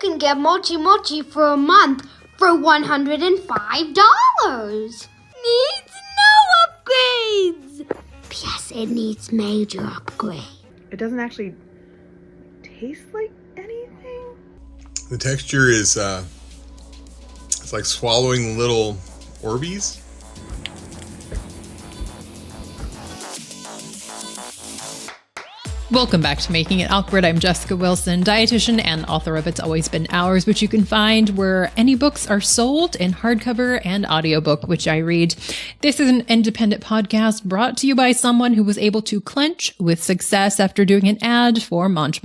can get Mochi Mochi for a month for $105. Needs no upgrades. Yes, it needs major upgrade. It doesn't actually taste like anything. The texture is, it's like swallowing little Orbeez. Welcome back to Making It Awkward. I'm Jessica Wilson, dietitian and author of It's Always Been Ours, which you can find where any books are sold in hardcover and audiobook, which I read. This is an independent podcast brought to you by someone who was able to clench with success after doing an ad for Monch,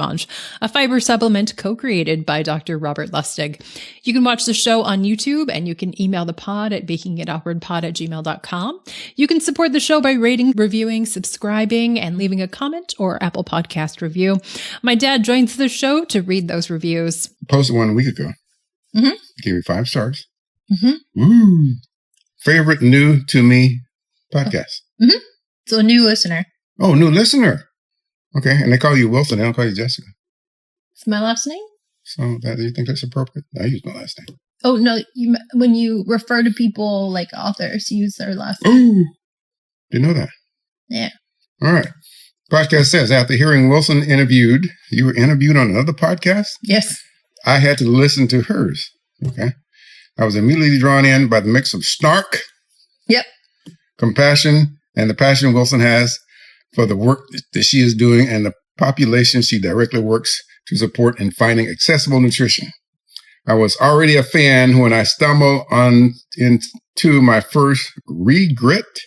a fiber supplement co-created by Dr. Robert Lustig. You can watch the show on YouTube, and you can email the pod at makingitawkwardpod@gmail.com. You can support the show by rating, reviewing, subscribing, and leaving a comment or Apple Podcast review. My dad joins the show to read those reviews. Posted one a week ago. Mm-hmm. Gave you 5 stars. Mm-hmm. Ooh. Favorite new to me podcast. Mm-hmm. So a new listener. Oh, new listener. Okay. And they call you Wilson. They don't call you Jessica. It's my last name? So do you think that's appropriate? I use my last name. Oh, no. When you refer to people like authors, you use their last name. Ooh. Didn't know that. Yeah. All right. Podcast says, after hearing Wilson interviewed, you were interviewed on another podcast? Yes. I had to listen to hers. Okay. I was immediately drawn in by the mix of snark, yep, compassion, and the passion Wilson has for the work that she is doing and the population she directly works to support in finding accessible nutrition. I was already a fan when I stumbled into my first regrift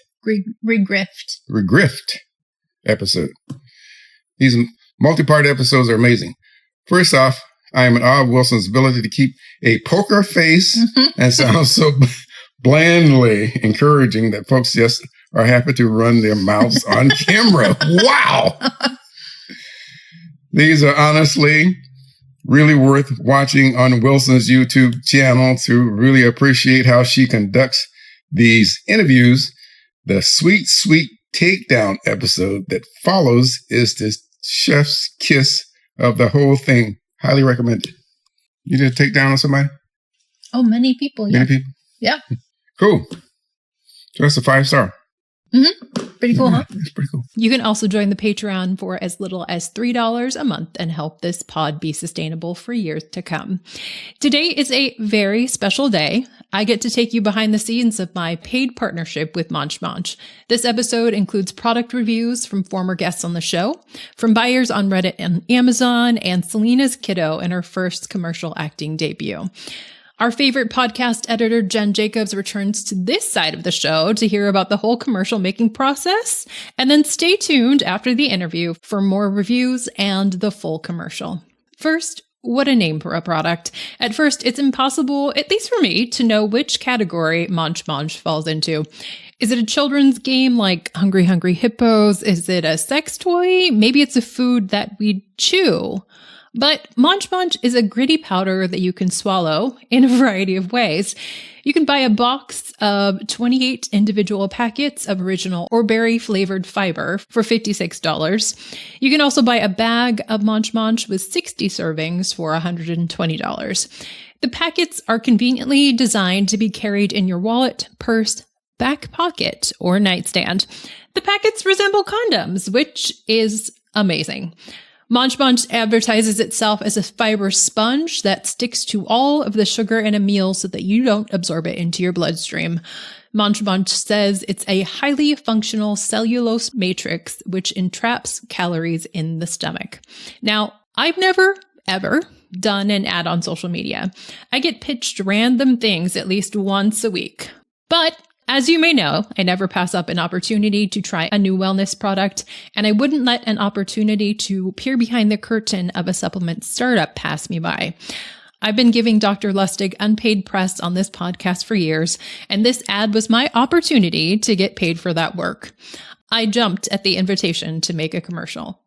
episode. These multi-part episodes are amazing. First off, I am in awe of Wilson's ability to keep a poker face and sound so blandly encouraging that folks just are happy to run their mouths on camera. Wow! These are honestly really worth watching on Wilson's YouTube channel to really appreciate how she conducts these interviews. The sweet, sweet takedown episode that follows is the chef's kiss of the whole thing. Highly recommended. You did a takedown on somebody? Oh, many people. Yeah. Many people? Yeah. Cool. So that's a 5-star. Mm-hmm. Pretty cool, huh? It's pretty cool. You can also join the Patreon for as little as $3 a month and help this pod be sustainable for years to come. Today is a very special day. I get to take you behind the scenes of my paid partnership with Monch. This episode includes product reviews from former guests on the show, from buyers on Reddit and Amazon, and Selena's kiddo in her first commercial acting debut. Our favorite podcast editor, Jen Jacobs, returns to this side of the show to hear about the whole commercial making process. And then stay tuned after the interview for more reviews and the full commercial. First, what a name for a product. At first, it's impossible, at least for me, to know which category Monch falls into. Is it a children's game like Hungry Hungry Hippos? Is it a sex toy? Maybe it's a food that we chew. But Monch is a gritty powder that you can swallow in a variety of ways. You can buy a box of 28 individual packets of original or berry-flavored fiber for $56. You can also buy a bag of Monch with 60 servings for $120. The packets are conveniently designed to be carried in your wallet, purse, back pocket, or nightstand. The packets resemble condoms, which is amazing. Monch advertises itself as a fiber sponge that sticks to all of the sugar in a meal so that you don't absorb it into your bloodstream. Monch says it's a highly functional cellulose matrix which entraps calories in the stomach. Now, I've never, ever done an ad on social media. I get pitched random things at least once a week. But as you may know, I never pass up an opportunity to try a new wellness product, and I wouldn't let an opportunity to peer behind the curtain of a supplement startup pass me by. I've been giving Dr. Lustig unpaid press on this podcast for years, and this ad was my opportunity to get paid for that work. I jumped at the invitation to make a commercial.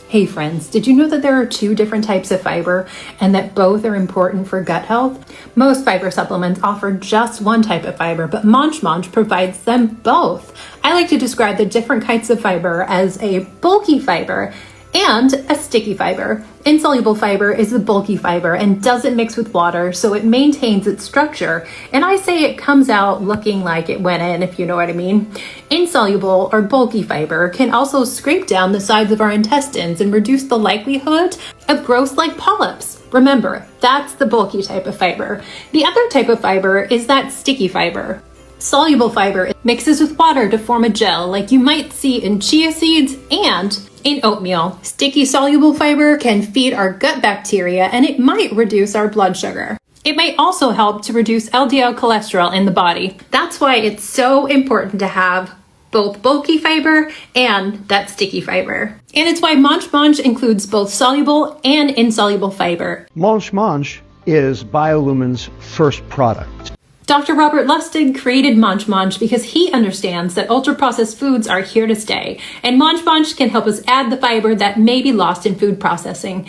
Hey friends, did you know that there are 2 different types of fiber and that both are important for gut health? Most fiber supplements offer just one type of fiber, but Monch provides them both. I like to describe the different kinds of fiber as a bulky fiber and a sticky fiber. Insoluble fiber is a bulky fiber and doesn't mix with water, so it maintains its structure. And I say it comes out looking like it went in, if you know what I mean. Insoluble or bulky fiber can also scrape down the sides of our intestines and reduce the likelihood of growths like polyps. Remember, that's the bulky type of fiber. The other type of fiber is that sticky fiber. Soluble fiber mixes with water to form a gel like you might see in chia seeds and in oatmeal. Sticky soluble fiber can feed our gut bacteria and it might reduce our blood sugar. It might also help to reduce LDL cholesterol in the body. That's why it's so important to have both bulky fiber and that sticky fiber. And it's why Monch includes both soluble and insoluble fiber. Monch is BioLumen's first product. Dr. Robert Lustig created Monch because he understands that ultra-processed foods are here to stay, and Monch can help us add the fiber that may be lost in food processing.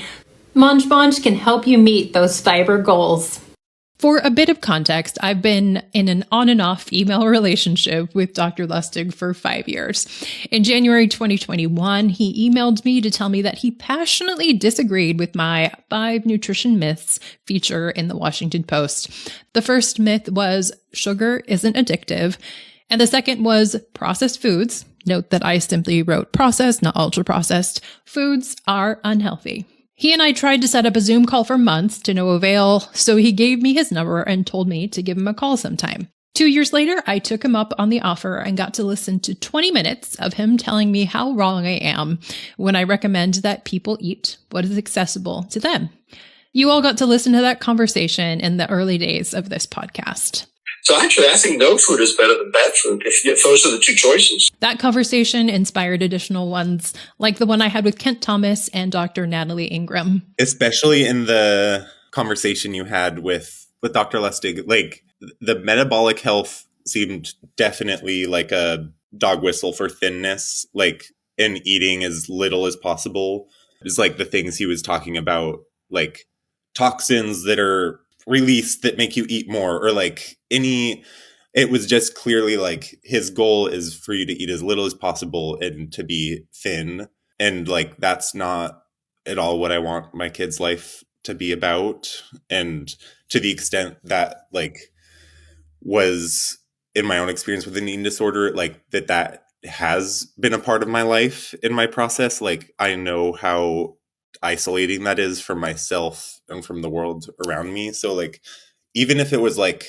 Monch can help you meet those fiber goals. For a bit of context, I've been in an on and off email relationship with Dr. Lustig for 5 years. In January 2021, he emailed me to tell me that he passionately disagreed with my 5 nutrition myths feature in the Washington Post. The first myth was sugar isn't addictive, and the second was processed foods. Note that I simply wrote processed, not ultra processed. Foods are unhealthy. He and I tried to set up a Zoom call for months to no avail, so he gave me his number and told me to give him a call sometime. 2 years later, I took him up on the offer and got to listen to 20 minutes of him telling me how wrong I am when I recommend that people eat what is accessible to them. You all got to listen to that conversation in the early days of this podcast. So actually, I think no food is better than bad food if those are the two choices. That conversation inspired additional ones, like the one I had with Kent Thomas and Dr. Natalie Ingram. Especially in the conversation you had with Dr. Lustig, like the metabolic health seemed definitely like a dog whistle for thinness, like in eating as little as possible. It's like the things he was talking about, like toxins that are released that make you eat more, or like it was just clearly like his goal is for you to eat as little as possible and to be thin. And like, that's not at all what I want my kid's life to be about. And to the extent that like was in my own experience with an eating disorder, like that has been a part of my life in my process. Like I know how isolating that is from myself and from the world around me. So like, even if it was like,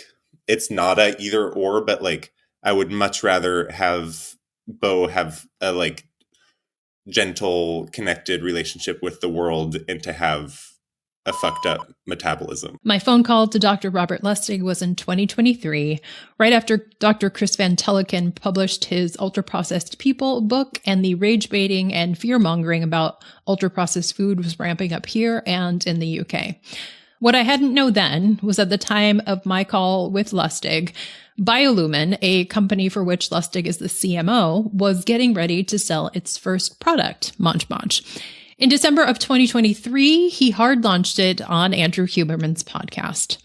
it's not a either or, but like, I would much rather have Bo have a like gentle, connected relationship with the world and to have a fucked up metabolism. My phone call to Dr. Robert Lustig was in 2023, right after Dr. Chris Van Teleken published his Ultra-Processed People book, and the rage baiting and fear mongering about ultra-processed food was ramping up here and in the UK. What I hadn't known then was at the time of my call with Lustig, BioLumen, a company for which Lustig is the CMO, was getting ready to sell its first product, Monch. In December of 2023, he hard launched it on Andrew Huberman's podcast.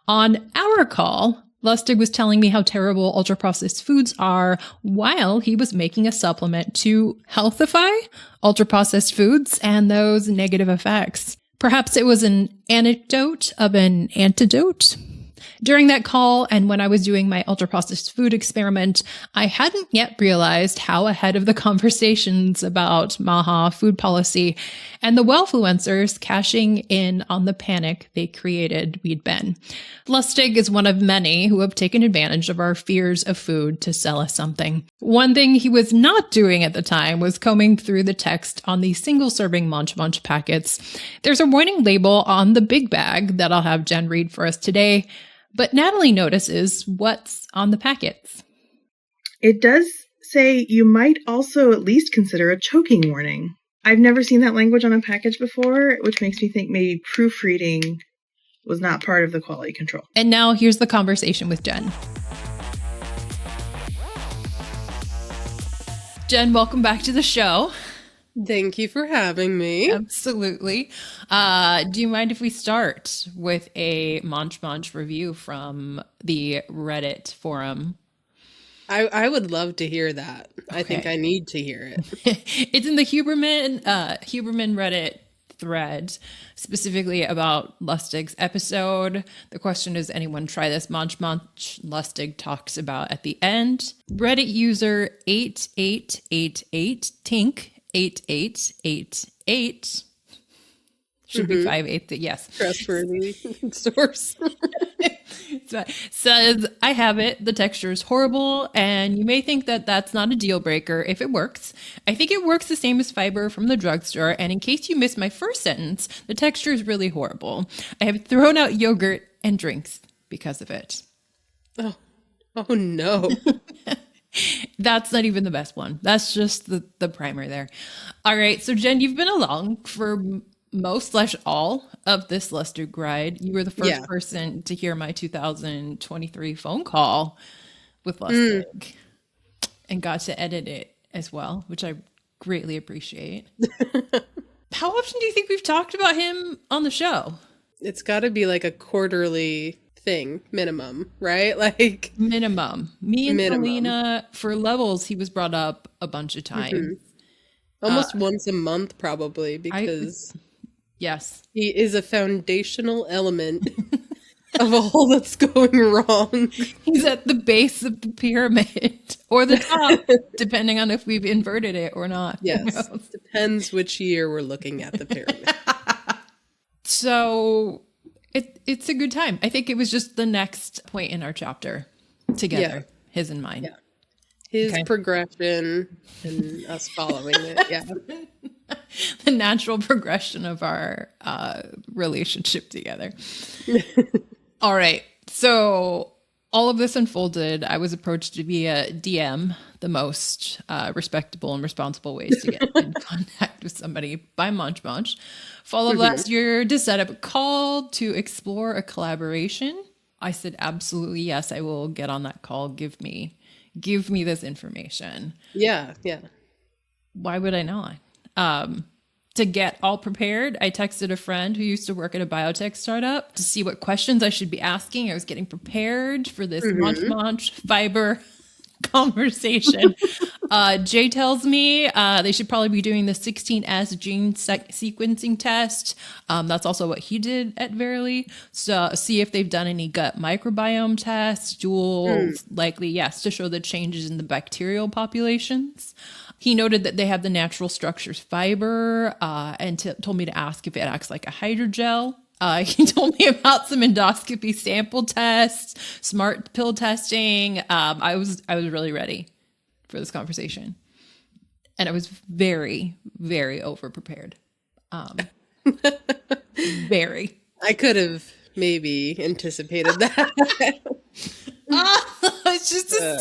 On our call, Lustig was telling me how terrible ultra-processed foods are while he was making a supplement to healthify ultra-processed foods and those negative effects. Perhaps it was an anecdote of an antidote. During that call, and when I was doing my ultra-processed food experiment, I hadn't yet realized how ahead of the conversations about MAHA food policy and the wellfluencers cashing in on the panic they created we'd been. Lustig is one of many who have taken advantage of our fears of food to sell us something. One thing he was not doing at the time was combing through the text on the single-serving Monch packets. There's a warning label on the big bag that I'll have Jen read for us today, but Natalie notices what's on the packets. It does say you might also at least consider a choking warning. I've never seen that language on a package before, which makes me think maybe proofreading was not part of the quality control. And now here's the conversation with Jen. Jen, welcome back to the show. Thank you for having me. Absolutely. Do you mind if we start with a Monch review from the Reddit forum? I would love to hear that. Okay. I think I need to hear it. It's in the Huberman Reddit thread, specifically about Lustig's episode. The question is, anyone try this? Monch Lustig talks about at the end. Reddit user 8888 Tink 8888 should be 5/8. Yes, Trustworthy source. Says, I have it. The texture is horrible, and you may think that that's not a deal breaker if it works. I think it works the same as fiber from the drugstore, and in case you missed my first sentence, the texture is really horrible. I have thrown out yogurt and drinks because of it. Oh no. That's not even the best one. That's just the primer there. All right, so Jen, you've been along for most/all of this Lustig ride. You were the first person to hear my 2023 phone call with Lustig and got to edit it as well, which I greatly appreciate. How often do you think we've talked about him on the show? It's got to be like a quarterly thing, minimum, right? Like minimum. Me and Selena, for Levels, he was brought up a bunch of times. Almost once a month, probably, because yes, he is a foundational element of all that's going wrong. He's at the base of the pyramid or the top, depending on if we've inverted it or not. Yes, depends which year we're looking at the pyramid. So it's a good time. I think it was just the next point in our chapter together, his and mine. Yeah. His progression and us following it. Yeah. The natural progression of our relationship together. All right. So all of this unfolded. I was approached via DM, the most respectable and responsible ways to get in contact with somebody, by Monch. Fall of last year to set up a call to explore a collaboration. I said, absolutely, yes, I will get on that call. Give me this information. Yeah. Why would I not? To get all prepared, I texted a friend who used to work at a biotech startup to see what questions I should be asking. I was getting prepared for this Monch fiber conversation. Jay tells me they should probably be doing the 16S gene sequencing test. That's also what he did at Verily. So see if they've done any gut microbiome tests, likely, yes, to show the changes in the bacterial populations. He noted that they have the natural structures fiber and told me to ask if it acts like a hydrogel. He told me about some endoscopy sample tests, smart pill testing. I was really ready for this conversation. And I was very, very over-prepared. Very. I could have maybe anticipated that. It's just a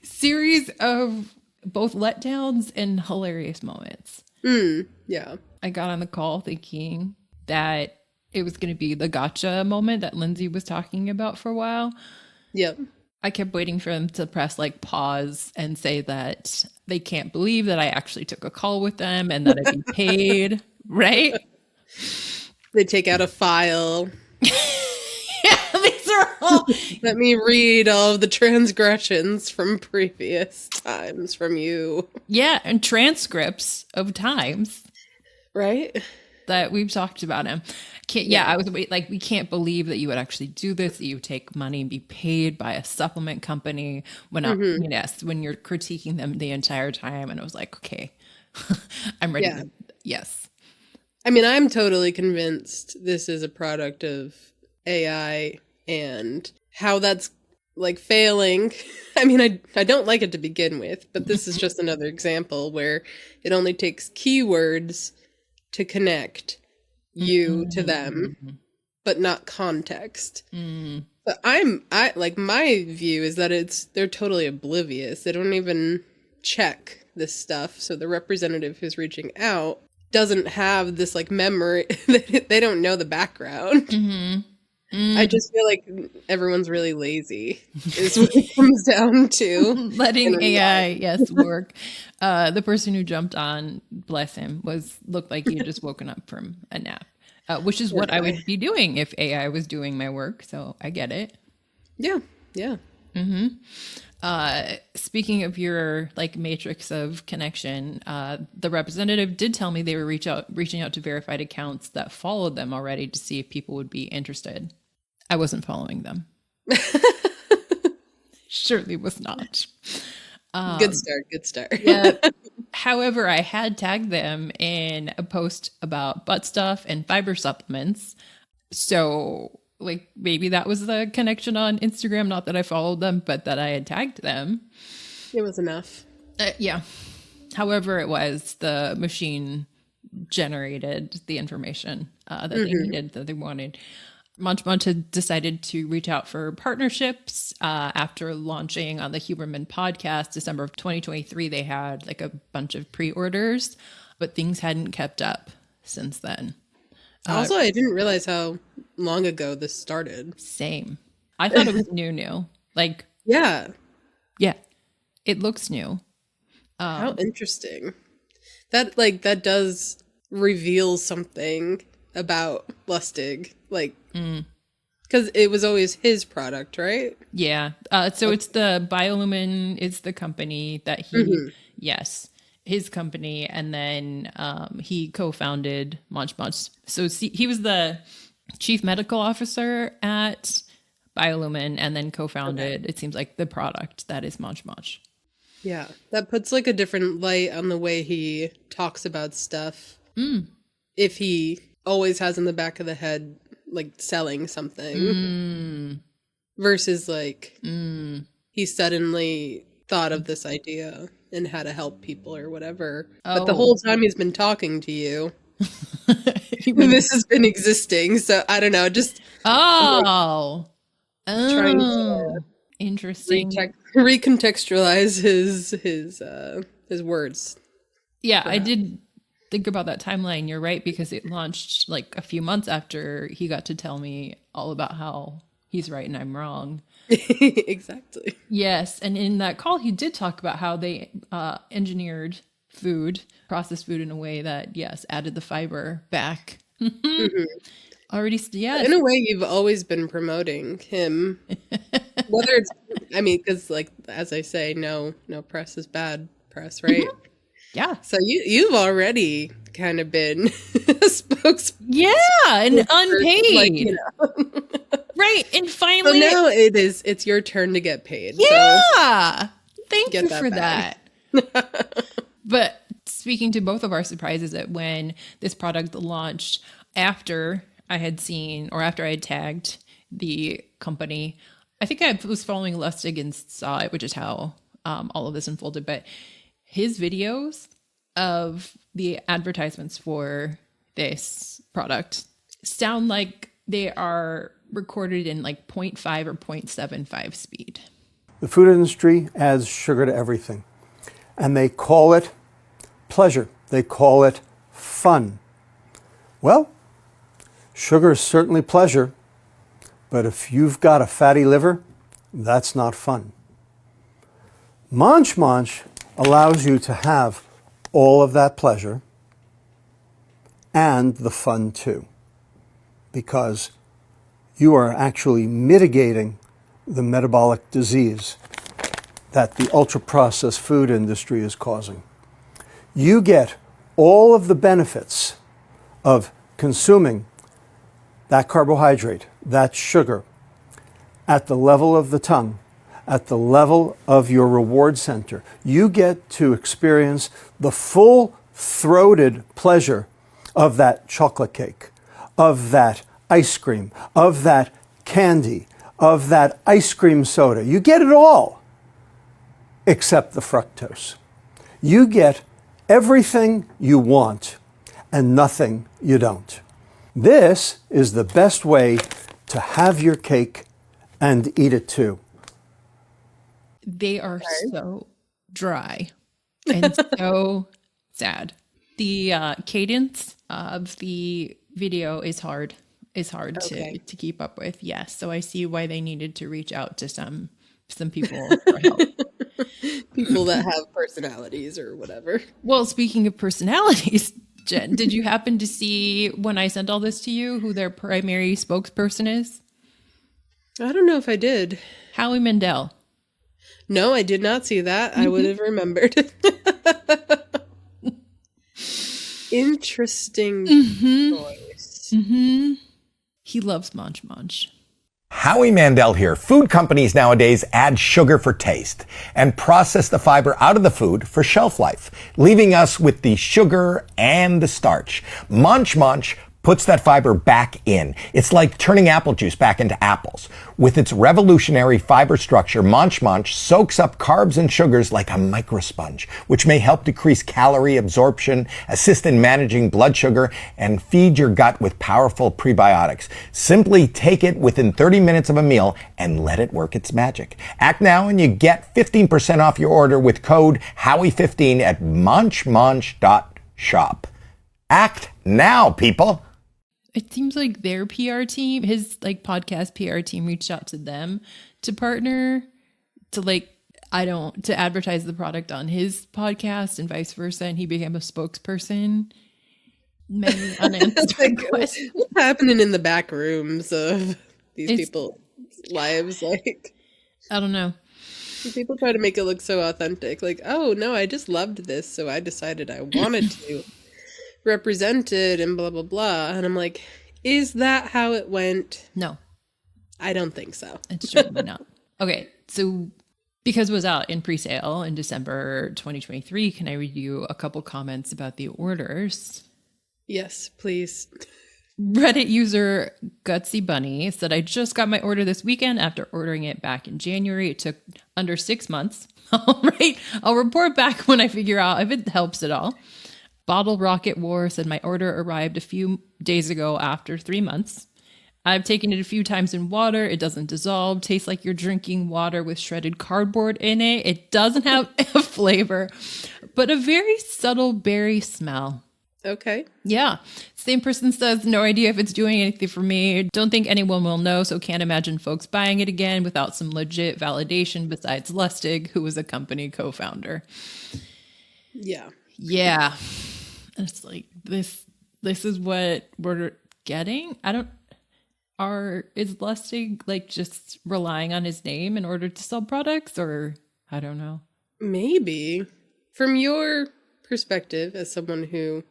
series of both letdowns and hilarious moments. Yeah. I got on the call thinking that it was going to be the gotcha moment that Lindsay was talking about for a while. Yep. I kept waiting for them to press pause and say that they can't believe that I actually took a call with them and that I'd be paid, right? They take out a file. These are all... Let me read all of the transgressions from previous times from you. Yeah, and transcripts of times. Right? That we've talked about him. I was we can't believe that you would actually do this, that you would take money and be paid by a supplement company when when you're critiquing them the entire time. And I was like, okay, I'm ready. Yes. I mean, I'm totally convinced this is a product of AI and how that's failing. I mean, I don't like it to begin with, but this is just another example where it only takes keywords to connect you to them, but not context. But my view is that they're totally oblivious. They don't even check this stuff. So the representative who's reaching out doesn't have this memory. They don't know the background. I just feel like everyone's really lazy is what it comes down to. Letting AI, work. The person who jumped on, bless him, looked like he had just woken up from a nap, which is what I would be doing if AI was doing my work. So I get it. Yeah. Speaking of your like matrix of connection, the representative did tell me they were reaching out to verified accounts that followed them already to see if people would be interested. I wasn't following them. Surely was not. Good start. Yeah. However, I had tagged them in a post about butt stuff and fiber supplements. So like maybe that was the connection on Instagram. Not that I followed them, but that I had tagged them. It was enough. Yeah. However, it was the machine generated the information that they needed, that they wanted. Monch had decided to reach out for partnerships after launching on the Huberman podcast, December of 2023. They had like a bunch of pre-orders, but things hadn't kept up since then. Also, I didn't realize how long ago this started. Same. I thought it was new. Like, yeah, it looks new. How interesting. That does reveal something about Lustig, like, because it was always his product, right? Yeah. So it's the Biolumin is the company that he, yes, his company, and then he co-founded Monch. So he was the chief medical officer at Biolumin, and then co-founded, it seems like, the product that is Monch. Yeah, that puts like a different light on the way he talks about stuff. If he always has in the back of the head like selling something versus like he suddenly thought of this idea and how to help people or whatever. But the whole time he's been talking to you, this has been existing. So I don't know, just trying to interesting. Recontextualize his words. Yeah, I did think about that timeline. You're right, because it launched like a few months after he got to tell me all about how he's right and I'm wrong. Exactly. Yes, and in that call, he did talk about how they engineered processed food in a way that, yes, added the fiber back. Already, yes. In a way, you've always been promoting him. Whether it's, I mean, because like, as I say, no press is bad press, right? Yeah. So you've already kind of been a spokesperson. Yeah, and unpaid. Like, you know. Right, and finally. So now it's your turn to get paid. Yeah. So thank you for that. But speaking to both of our surprises at when this product launched, after I had seen, or after I had tagged the company, I think I was following Lustig and saw it, which is how all of this unfolded. But his videos of the advertisements for this product sound like they are recorded in like 0.5 or 0.75 speed. The food industry adds sugar to everything, and they call it pleasure. They call it fun. Well, sugar is certainly pleasure, but if you've got a fatty liver, that's not fun. Monch allows you to have all of that pleasure and the fun too, because you are actually mitigating the metabolic disease that the ultra-processed food industry is causing. You get all of the benefits of consuming that carbohydrate, that sugar, at the level of the tongue, at the level of your reward center. You get to experience the full-throated pleasure of that chocolate cake, of that ice cream, of that candy, of that ice cream soda. You get it all, except the fructose. You get everything you want and nothing you don't. This is the best way to have your cake and eat it too. They are so dry and so sad. The cadence of the video is hard to keep up with. Yes. So I see why they needed to reach out to some people for help. People that have personalities or whatever. Well, speaking of personalities, Jen, did you happen to see when I sent all this to you who their primary spokesperson is? I don't know if I did. Howie Mandel. No, I did not see that. I would have remembered. Interesting choice. He loves Monch. Howie Mandel here. Food companies nowadays add sugar for taste and process the fiber out of the food for shelf life, leaving us with the sugar and the starch. Monch puts that fiber back in. It's like turning apple juice back into apples. With its revolutionary fiber structure, Monch soaks up carbs and sugars like a microsponge, which may help decrease calorie absorption, assist in managing blood sugar, and feed your gut with powerful prebiotics. Simply take it within 30 minutes of a meal and let it work its magic. Act now and you get 15% off your order with code Howie15 at monch.shop. Act now, people. It seems like their PR team, his like podcast PR team, reached out to them to partner to to advertise the product on his podcast and vice versa. And he became a spokesperson. Many unanswered questions. What's happening in the back rooms of these people's lives? Like, I don't know. People try to make it look so authentic. Like, oh no, I just loved this, so I decided I wanted to represent it and blah blah blah. And I'm like, is that how it went? No, I don't think so. It's certainly not. Okay, so because it was out in pre-sale in December 2023, can I read you a couple comments about the orders? Yes, please. Reddit user Gutsy Bunny said, I just got my order this weekend after ordering it back in January. It took under 6 months. All right. I'll report back when I figure out if it helps at all. Bottle Rocket War said, my order arrived a few days ago after 3 months. I've taken it a few times in water. It doesn't dissolve. Tastes like you're drinking water with shredded cardboard in it. It doesn't have a flavor, but a very subtle berry smell. Okay. Yeah. Same person says, no idea if it's doing anything for me. Don't think anyone will know, so can't imagine folks buying it again without some legit validation besides Lustig, who was a company co-founder. Yeah. Yeah. It's like, this is what we're getting. Is Lustig like just relying on his name in order to sell products, or I don't know. Maybe. From your perspective as someone who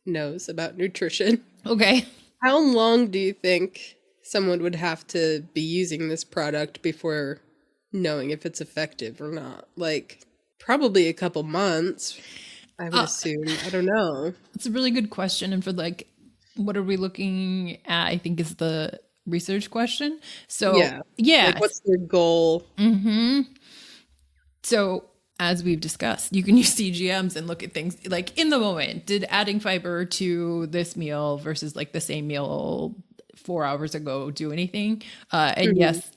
knows about nutrition. Okay. How long do you think someone would have to be using this product before knowing if it's effective or not? Like, probably a couple months, I would assume. I don't know. It's a really good question. And for like, what are we looking at? I think is the research question. So yeah. Like, what's their goal? So as we've discussed, you can use CGMs and look at things like in the moment. Did adding fiber to this meal versus like the same meal 4 hours ago do anything? And yes,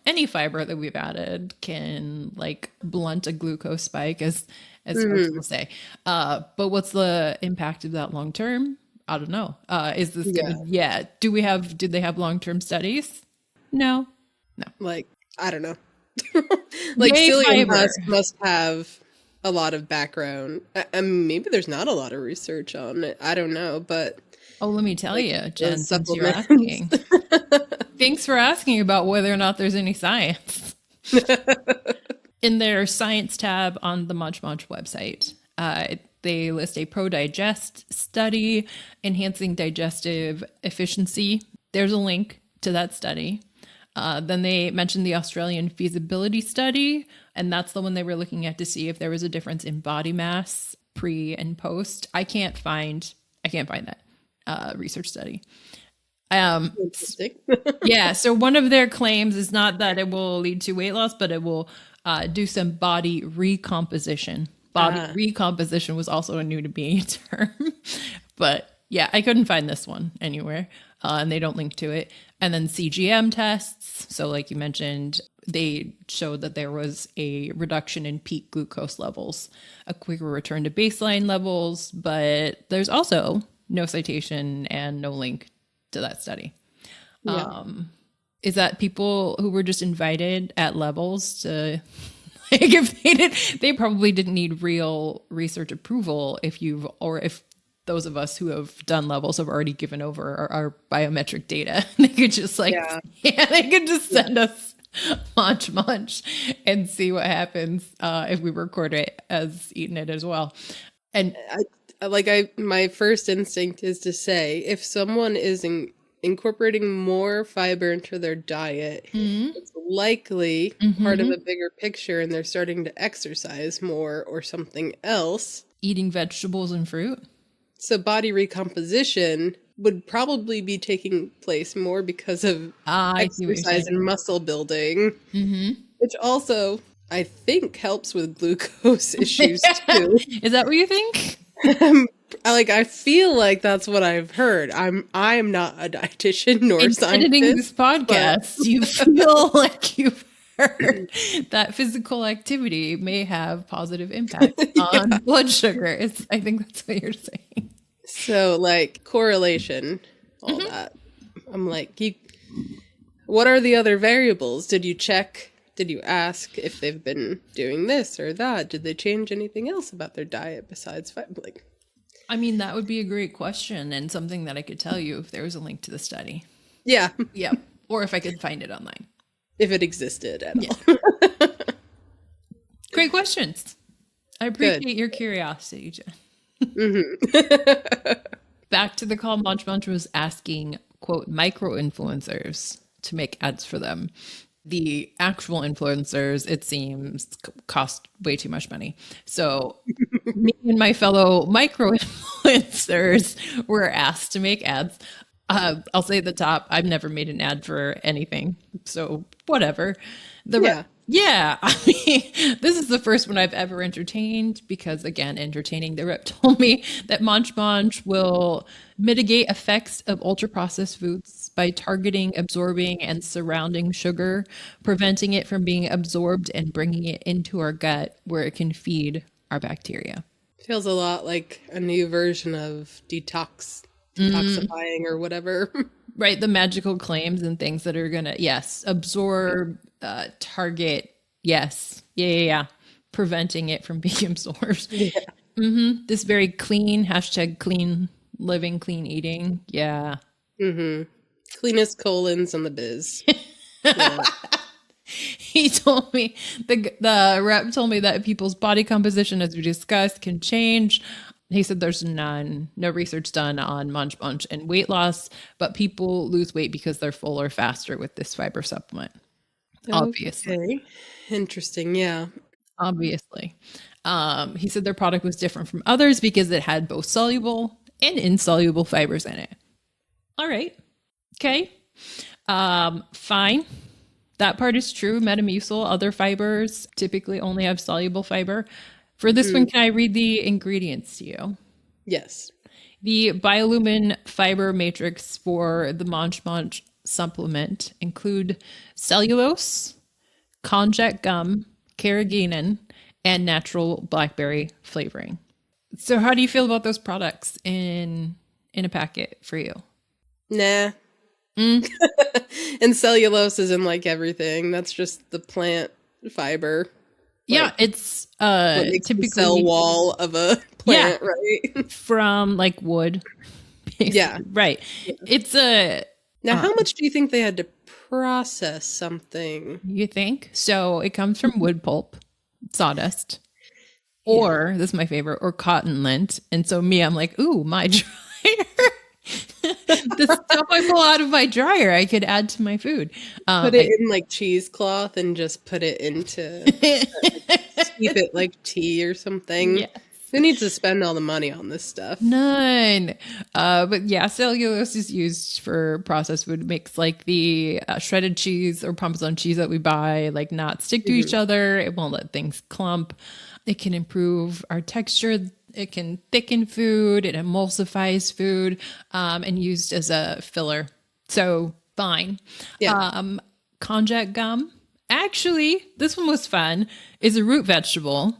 any fiber that we've added can like blunt a glucose spike, as folks will say. But what's the impact of that long term? I don't know. Is this gonna, did they have long-term studies? No. Like, I don't know. Like, psyllium must have a lot of background. I mean, maybe there's not a lot of research on it. I don't know, but let me tell you, Jen, since you're asking. Thanks for asking about whether or not there's any science. In their science tab on the Monch website, they list a ProDigest study enhancing digestive efficiency. There's a link to that study. Then they mentioned the Australian feasibility study, and that's the one they were looking at to see if there was a difference in body mass pre and post. I can't find that research study. Interesting. Yeah, so one of their claims is not that it will lead to weight loss, but it will do some body recomposition. Recomposition was also a new to me term. But yeah, I couldn't find this one anywhere, and they don't link to it. And then CGM tests. So like you mentioned, they showed that there was a reduction in peak glucose levels, a quicker return to baseline levels, but there's also no citation and no link to that study. Yeah. Is that people who were just invited at levels to, like, if they probably didn't need real research approval if those of us who have done levels have already given over our biometric data. They could just they could just send us Monch and see what happens if we record it as eating it as well. And my first instinct is to say, if someone is incorporating more fiber into their diet, it's likely part of a bigger picture, and they're starting to exercise more or something else. Eating vegetables and fruit. So body recomposition would probably be taking place more because of exercise and muscle building, which also, I think, helps with glucose issues too. Is that what you think? I feel like that's what I've heard. I am not a dietitian nor scientist. Editing this podcast, you feel like you've heard that physical activity may have positive impact on blood sugar. I think that's what you're saying. So, correlation, all that. I'm like, what are the other variables? Did you check? Did you ask if they've been doing this or that? Did they change anything else about their diet besides fiber? I mean, that would be a great question and something that I could tell you if there was a link to the study. Yeah. Yeah. Or if I could find it online. If it existed at all. Great questions. I appreciate your curiosity, Jen. Back to the call, Monch was asking, quote, micro-influencers to make ads for them. The actual influencers, it seems, cost way too much money. So me and my fellow micro-influencers were asked to make ads. I'll say at the top, I've never made an ad for anything. So whatever. Yeah, I mean, this is the first one I've ever entertained because, again, entertaining. The rep told me that Monch will mitigate effects of ultra-processed foods by targeting, absorbing, and surrounding sugar, preventing it from being absorbed and bringing it into our gut where it can feed our bacteria. Feels a lot like a new version of detoxifying or whatever. Right, the magical claims and things that are going to, absorb, target, yeah, preventing it from being absorbed. Yeah. This very clean, #clean living, clean eating, yeah. Cleanest colons in the biz. Yeah. He told me, the rep told me that people's body composition, as we discussed, can change. He said there's no research done on Monch and weight loss, but people lose weight because they're fuller faster with this fiber supplement. Obviously. Okay. Interesting, yeah. Obviously. He said their product was different from others because it had both soluble and insoluble fibers in it. All right. Okay. Fine. That part is true. Metamucil, other fibers typically only have soluble fiber. For this one, can I read the ingredients to you? Yes. The biolumin fiber matrix for the Monch supplement include cellulose, konjac gum, carrageenan, and natural blackberry flavoring. So how do you feel about those products in a packet for you? Nah. And cellulose is in everything. That's just the plant fiber. Yeah, it's typically the cell wall of a plant, right? From wood. Basically. Yeah. Right. It's now, how much do you think they had to process something? You think? So it comes from wood pulp, sawdust, or this is my favorite, or cotton lint. And so I'm like, ooh, my dryer. The stuff I pull out of my dryer, I could add to my food. Put it in cheesecloth and just put it into, keep it like tea or something. Yes. Who needs to spend all the money on this stuff? None. But yeah, cellulose is used for processed food. It makes the shredded cheese or Parmesan cheese that we buy, not stick to each other. It won't let things clump. It can improve our texture. It can thicken food. It emulsifies food, and used as a filler. So fine. Yeah. Konjac gum. Actually, this one was fun. Is a root vegetable,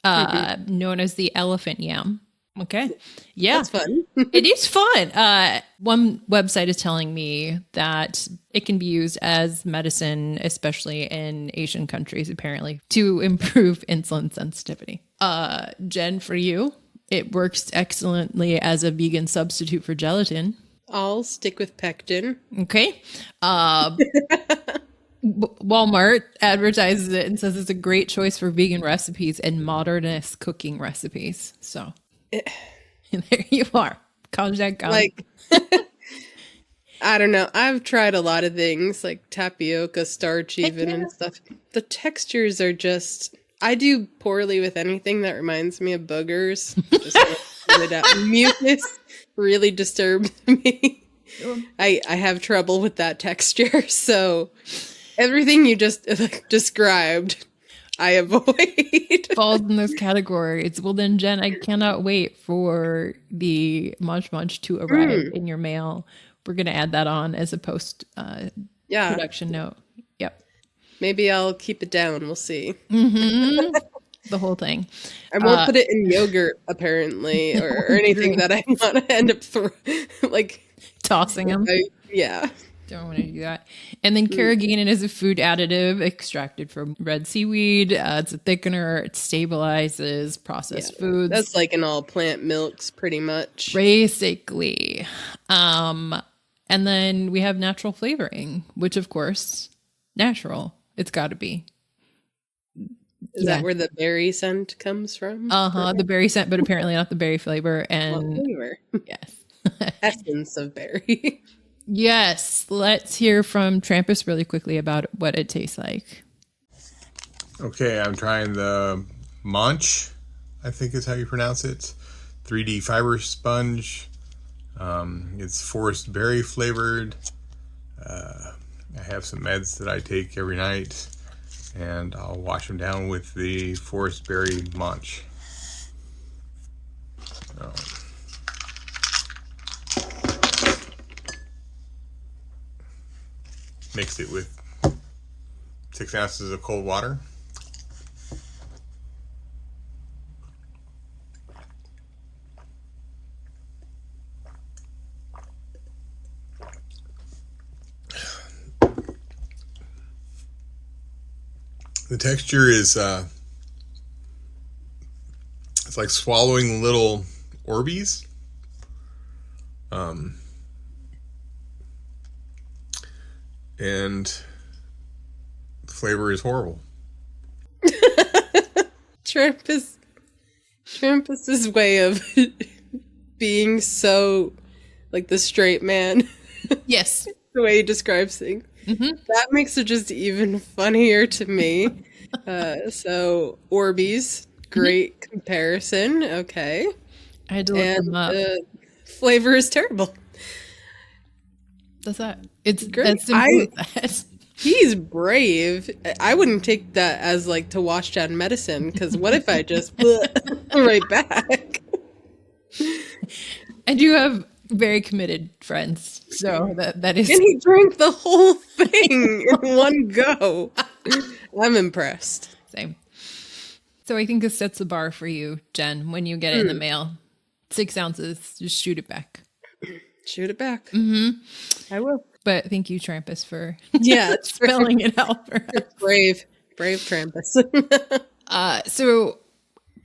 known as the elephant yam. Okay. Yeah. That's fun. It is fun. One website is telling me that it can be used as medicine, especially in Asian countries, apparently, to improve insulin sensitivity. Jen, for you, it works excellently as a vegan substitute for gelatin. I'll stick with pectin. Okay. Walmart advertises it and says it's a great choice for vegan recipes and modernist cooking recipes. So there you are. Konjac. Like, I don't know. I've tried a lot of things like tapioca starch even and stuff. The textures are just, I do poorly with anything that reminds me of boogers. Just wanna put it out. Mucus really disturbs me. I have trouble with that texture. So everything you just described, I avoid. Falls in those categories. Well, then, Jen, I cannot wait for the Monch to arrive in your mail. We're going to add that on as a post production note. Yep. Maybe I'll keep it down. We'll see. Mm-hmm. The whole thing. I won't put it in yogurt, apparently, or anything that I want to end up tossing them. Yeah. Don't want to do that. And then carrageenan is a food additive extracted from red seaweed. It's a thickener. It stabilizes processed foods. That's like in all plant milks, pretty much. Basically. And then we have natural flavoring, which, of course, natural. It's got to be. Is that where the berry scent comes from? The berry scent, but apparently not the berry flavor. And flavor? Yes. Essence of berry. Yes. Let's hear from Trampus really quickly about what it tastes like. Okay, I'm trying the Monch, I think is how you pronounce it. 3D fiber sponge. It's forest berry flavored. I have some meds that I take every night, and I'll wash them down with the forest berry Monch. Mixed it with 6 ounces of cold water. The texture is, it's like swallowing little Orbeez. And the flavor is horrible. Trampus's way of being so like the straight man. Yes. The way he describes things. Mm-hmm. That makes it just even funnier to me. So Orbeez, great comparison. Okay. I had to look them up. The flavor is terrible. That's that. It's great. As simple as that. He's brave. I wouldn't take that as like to wash down medicine, because what if I just right back? I do have very committed friends, so that is. And he drank the whole thing in one go. I'm impressed. Same. So I think this sets the bar for you, Jen, when you get it in the mail. 6 ounces, just shoot it back. Shoot it back. Mm-hmm. I will. But thank you, Trampus, for spelling it out for us. Brave Trampus. So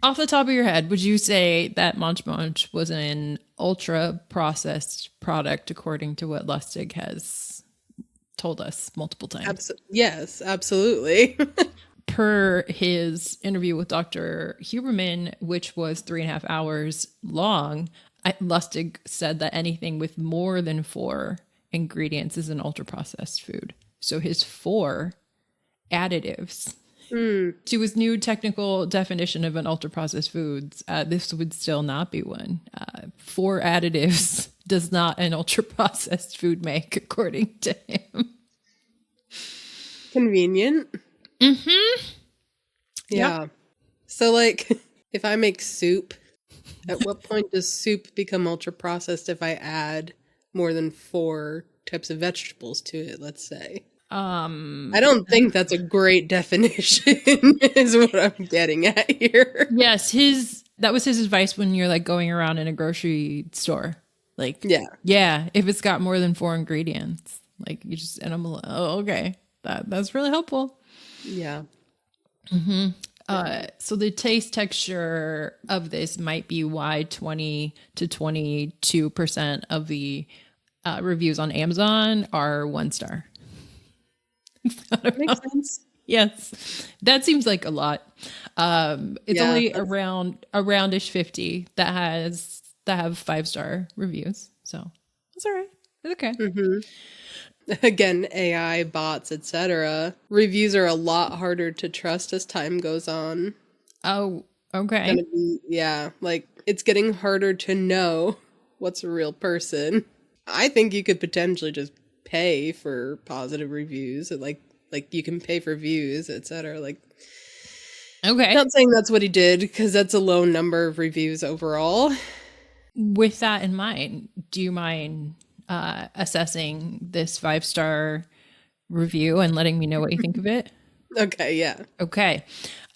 off the top of your head, would you say that Monch was an ultra processed product according to what Lustig has told us multiple times? Yes, absolutely. Per his interview with Dr. Huberman, which was 3.5 hours long, Lustig said that anything with more than 4 ingredients is an ultra processed food. So his 4 additives to his new technical definition of an ultra processed foods, this would still not be one. 4 additives does not an ultra processed food make, according to him. Convenient. Mm-hmm. Yeah. Yep. So like if I make soup, at what point does soup become ultra processed if I add more than 4 types of vegetables to it, let's say? I don't think that's a great definition is what I'm getting at here. Yes, that was his advice when you're like going around in a grocery store. Like, yeah, if it's got more than 4 ingredients, like you just, and I'm like, oh, okay, that's really helpful. Yeah. Mm-hmm. So the taste texture of this might be why 20 to 22% of the reviews on Amazon are 1 star. Makes sense. Yes, that seems like a lot. It's only around-ish 50 that have 5-star reviews. So that's all right. It's okay. Again, AI, bots, etc. Reviews are a lot harder to trust as time goes on. Oh, okay. Like it's getting harder to know what's a real person. I think you could potentially just pay for positive reviews, like you can pay for views, etc. Like, okay. Not saying that's what he did because that's a low number of reviews overall. With that in mind, do you mind assessing this 5-star review and letting me know what you think of it? Okay, yeah. Okay.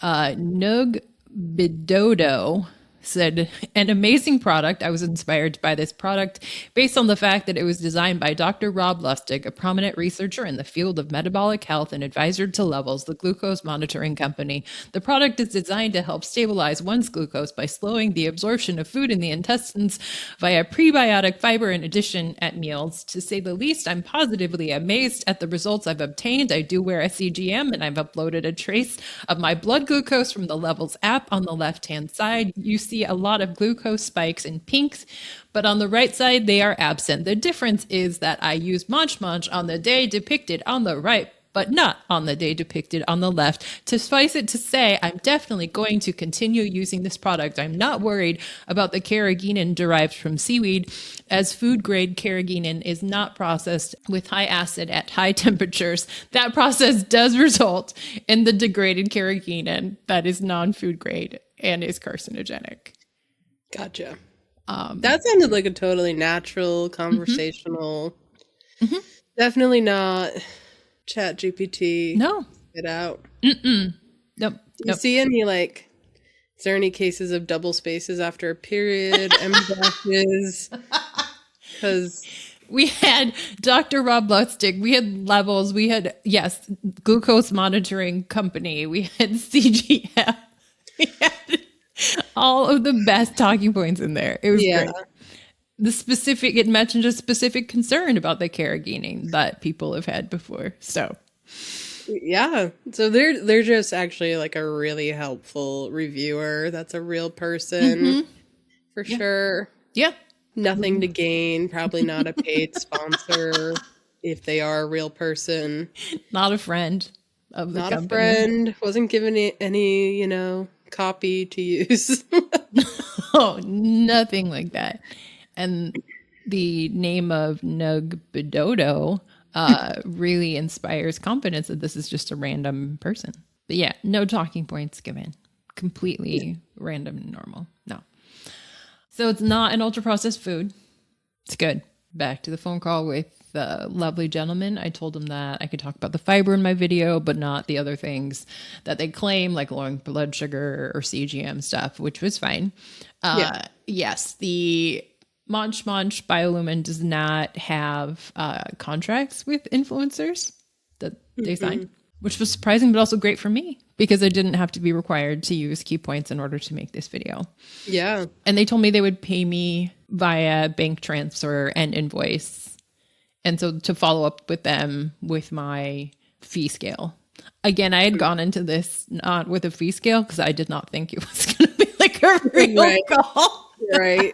Nug Bidodo said, an amazing product. I was inspired to buy this product based on the fact that it was designed by Dr. Rob Lustig, a prominent researcher in the field of metabolic health and advisor to Levels, the glucose monitoring company. The product is designed to help stabilize one's glucose by slowing the absorption of food in the intestines via prebiotic fiber in addition at meals. To say the least, I'm positively amazed at the results I've obtained. I do wear a CGM and I've uploaded a trace of my blood glucose from the Levels app on the left-hand side. You see a lot of glucose spikes in pinks, but on the right side, they are absent. The difference is that I use Monch on the day depicted on the right, but not on the day depicted on the left. To suffice it to say, I'm definitely going to continue using this product. I'm not worried about the carrageenan derived from seaweed, as food-grade carrageenan is not processed with high acid at high temperatures. That process does result in the degraded carrageenan that is non-food grade and is carcinogenic. Gotcha. That sounded like a totally natural, conversational, definitely not Chat GPT. No. Get out. Nope. Do you see any, like, is there any cases of double spaces after a period, M-dashes? Because we had Dr. Rob Lustig, we had Levels, we had, glucose monitoring company, we had CGM, we had all of the best talking points in there. It was great. It mentioned a specific concern about the carrageenan that people have had before. So they're just actually like a really helpful reviewer. That's a real person for sure. Yeah. Nothing to gain. Probably not a paid sponsor if they are a real person. Not a friend of the company. Not a friend. Wasn't given any, copy to use. Oh, nothing like that. And the name of Nug Bidodo really inspires confidence that this is just a random person. But yeah, no talking points given. Completely random and normal. No. So it's not an ultra-processed food. It's good. Back to the phone call with the lovely gentleman. I told him that I could talk about the fiber in my video, but not the other things that they claim, like lowering blood sugar or CGM stuff, which was fine. Yes, the Monch Biolumin does not have contracts with influencers that they sign, which was surprising, but also great for me because I didn't have to be required to use key points in order to make this video. Yeah. And they told me they would pay me via bank transfer and invoice. And so to follow up with them with my fee scale. Again, I had gone into this not with a fee scale because I did not think it was going to be like a real call. Right.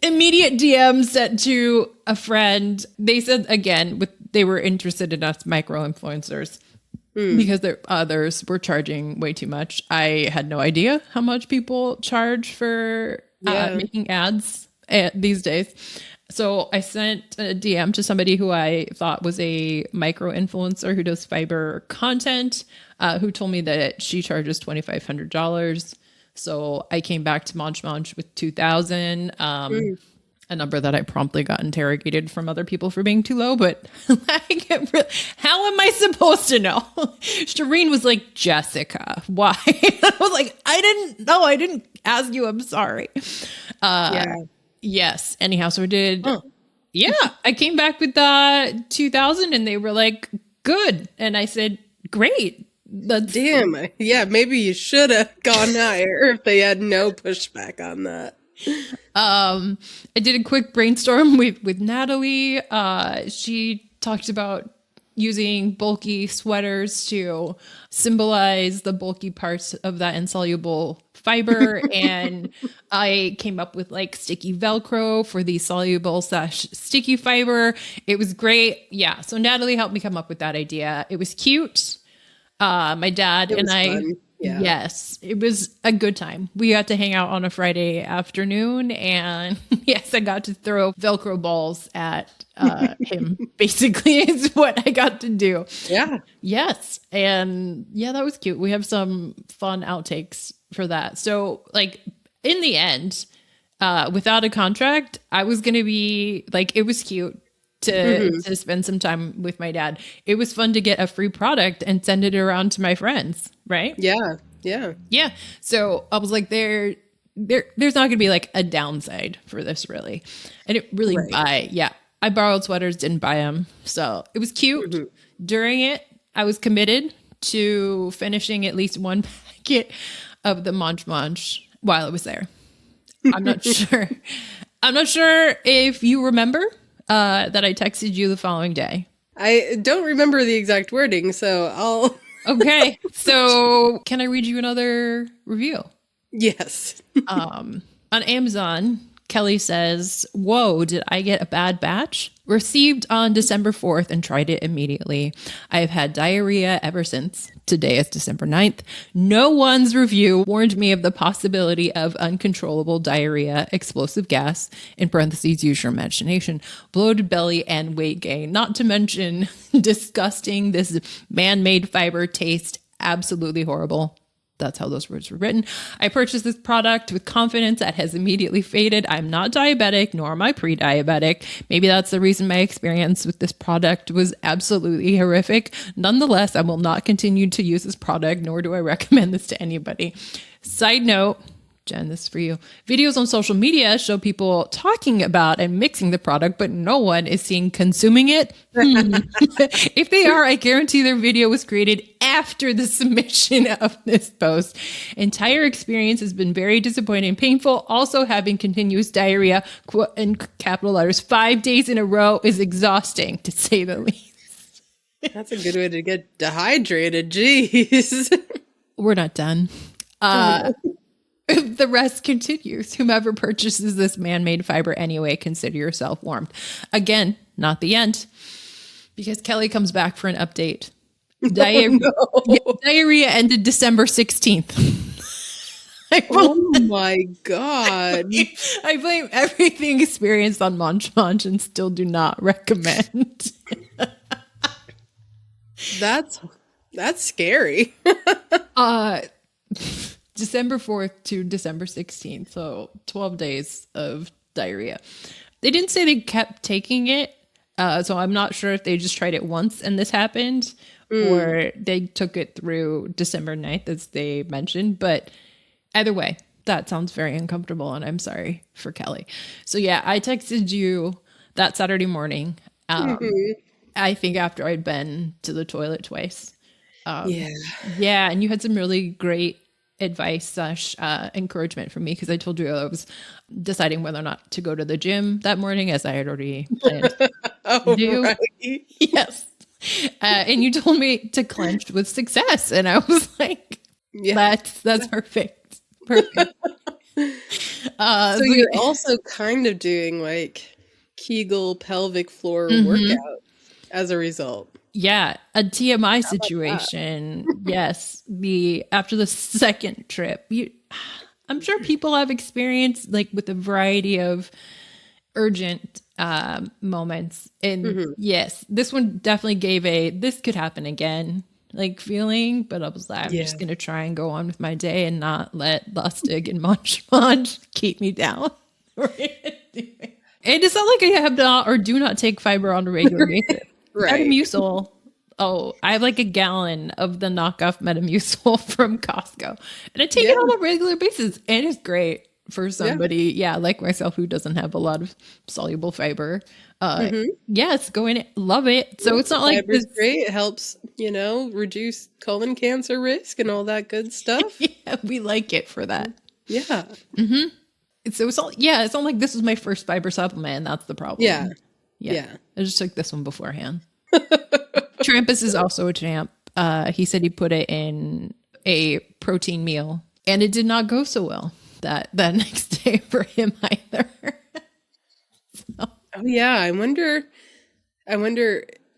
Immediate DM sent to a friend. They said, again, they were interested in us micro-influencers because others were charging way too much. I had no idea how much people charge for making ads these days. So I sent a DM to somebody who I thought was a micro-influencer who does fiber content, who told me that she charges $2,500. So I came back to Monch with $2,000, a number that I promptly got interrogated from other people for being too low. But how am I supposed to know? Shireen was like, Jessica, why? I was like, I didn't know. I didn't ask you. I'm sorry. Yes. Anyhow, so I did. Yeah, I came back with 2,000 and they were like, good. And I said, great. Damn. Yeah, maybe you should have gone higher if they had no pushback on that. I did a quick brainstorm with Natalie. She talked about using bulky sweaters to symbolize the bulky parts of that insoluble fiber. And I came up with like sticky Velcro for the soluble / sticky fiber. It was great. Yeah. So Natalie helped me come up with that idea. It was cute. My dad and I, fun. Yeah. yes, it was a good time. We got to hang out on a Friday afternoon, and yes, I got to throw Velcro balls at him, basically, is what I got to do. Yeah. Yes. And yeah, that was cute. We have some fun outtakes for that. So, like, in the end, without a contract, I was going to be like, it was cute to spend some time with my dad. It was fun to get a free product and send it around to my friends, right? Yeah. Yeah. Yeah. So I was like, there's not going to be like a downside for this, really. And it really I borrowed sweaters, didn't buy them. So it was cute. During it, I was committed to finishing at least one packet of the Monch while I was there. I'm not sure. I'm not sure if you remember that I texted you the following day. I don't remember the exact wording, so I'll... Okay. So can I read you another review? Yes. On Amazon, Kelly says, "Whoa, did I get a bad batch? Received on December 4th and tried it immediately. I have had diarrhea ever since. Today is December 9th. No one's review warned me of the possibility of uncontrollable diarrhea, explosive gas, in parentheses, use your imagination, bloated belly, and weight gain. Not to mention disgusting, this man-made fiber taste absolutely horrible." That's how those words were written. "I purchased this product with confidence that has immediately faded. I'm not diabetic, nor am I pre-diabetic. Maybe that's the reason my experience with this product was absolutely horrific. Nonetheless, I will not continue to use this product, nor do I recommend this to anybody. Side note," Jen, this is for you. "Videos on social media show people talking about and mixing the product, but no one is seen consuming it. If they are, I guarantee their video was created after the submission of this post. Entire experience has been very disappointing and painful. Also, having continuous diarrhea, in capital letters, 5 days in a row is exhausting, to say the least." That's a good way to get dehydrated. Jeez. We're not done. The rest continues. "Whomever purchases this man-made fiber anyway, consider yourself warmed." Again, not the end, because Kelly comes back for an update. Diarrhea ended December 16th. Oh my God. I blame everything experienced on Monch and still do not recommend. That's scary. December 4th to December 16th. So 12 days of diarrhea. They didn't say they kept taking it. So I'm not sure if they just tried it once and this happened or they took it through December 9th, as they mentioned. But either way, that sounds very uncomfortable. And I'm sorry for Kelly. So yeah, I texted you that Saturday morning. I think after I'd been to the toilet twice. Yeah. And you had some really great advice / encouragement from me, because I told you I was deciding whether or not to go to the gym that morning, as I had already planned to do. Right. Yes. And you told me to clench with success. And I was like, that's perfect. Perfect. So you're also kind of doing like Kegel pelvic floor workout as a result. Yeah, a TMI situation. Yes, after the second trip, I'm sure people have experienced like with a variety of urgent moments, and yes, this one definitely gave this could happen again like feeling. But I was like, I'm just gonna try and go on with my day and not let Lustig and Monch keep me down. And it's not like I have not or do not take fiber on a regular basis. Right. Metamucil. Oh, I have like a gallon of the knockoff Metamucil from Costco. And I take it on a regular basis. And it's great for somebody, like myself, who doesn't have a lot of soluble fiber. Yes, go in it. Love it. So it's not like fiber's great. It helps, reduce colon cancer risk and all that good stuff. Yeah, we like it for that. Yeah. So it's not like this was my first fiber supplement, and that's the problem. Yeah. I just took this one beforehand. Trampus is also a champ. He said he put it in a protein meal, and it did not go so well that next day for him either. Oh yeah, I wonder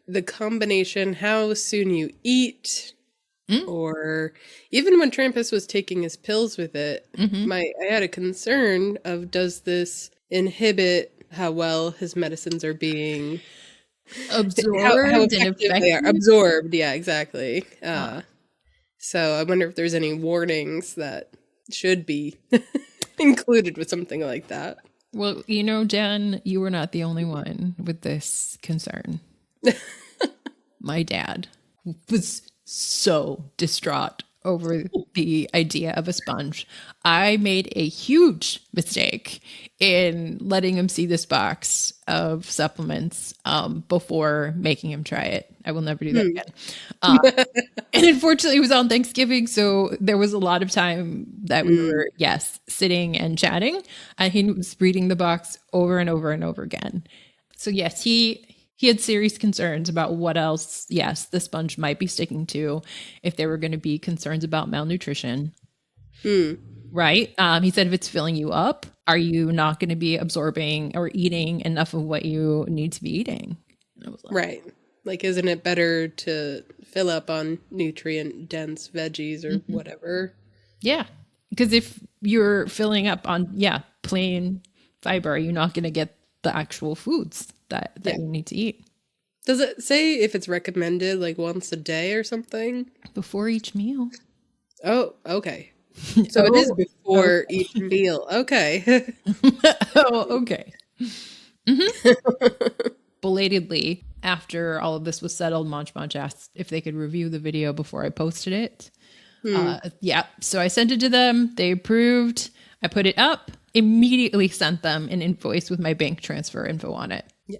the combination, how soon you eat, or even when Trampus was taking his pills with it, I had a concern of, does this inhibit how well his medicines are being absorbed how and effective they are. Absorbed, yeah, exactly. So I wonder if there's any warnings that should be included with something like that. Well, you know, Jen, you were not the only one with this concern. My dad was so distraught over the idea of a sponge. I made a huge mistake in letting him see this box of supplements before making him try it. I will never do that again. And unfortunately, it was on Thanksgiving, so there was a lot of time that we were, sitting and chatting, and he was reading the box over and over and over again. So yes, he had serious concerns about what else, the sponge might be sticking to, if there were going to be concerns about malnutrition. Right? He said, if it's filling you up, are you not going to be absorbing or eating enough of what you need to be eating? And I was like, right. Like, isn't it better to fill up on nutrient-dense veggies or whatever? Yeah. Because if you're filling up on, plain fiber, you're not going to get the actual foods that you need to eat. Does it say if it's recommended like once a day or something? Before each meal. Oh, okay. So it is before each meal. Okay. Oh, okay. Belatedly, after all of this was settled, Monch asked if they could review the video before I posted it. So I sent it to them. They approved. I put it up. Immediately sent them an invoice with my bank transfer info on it. Yeah.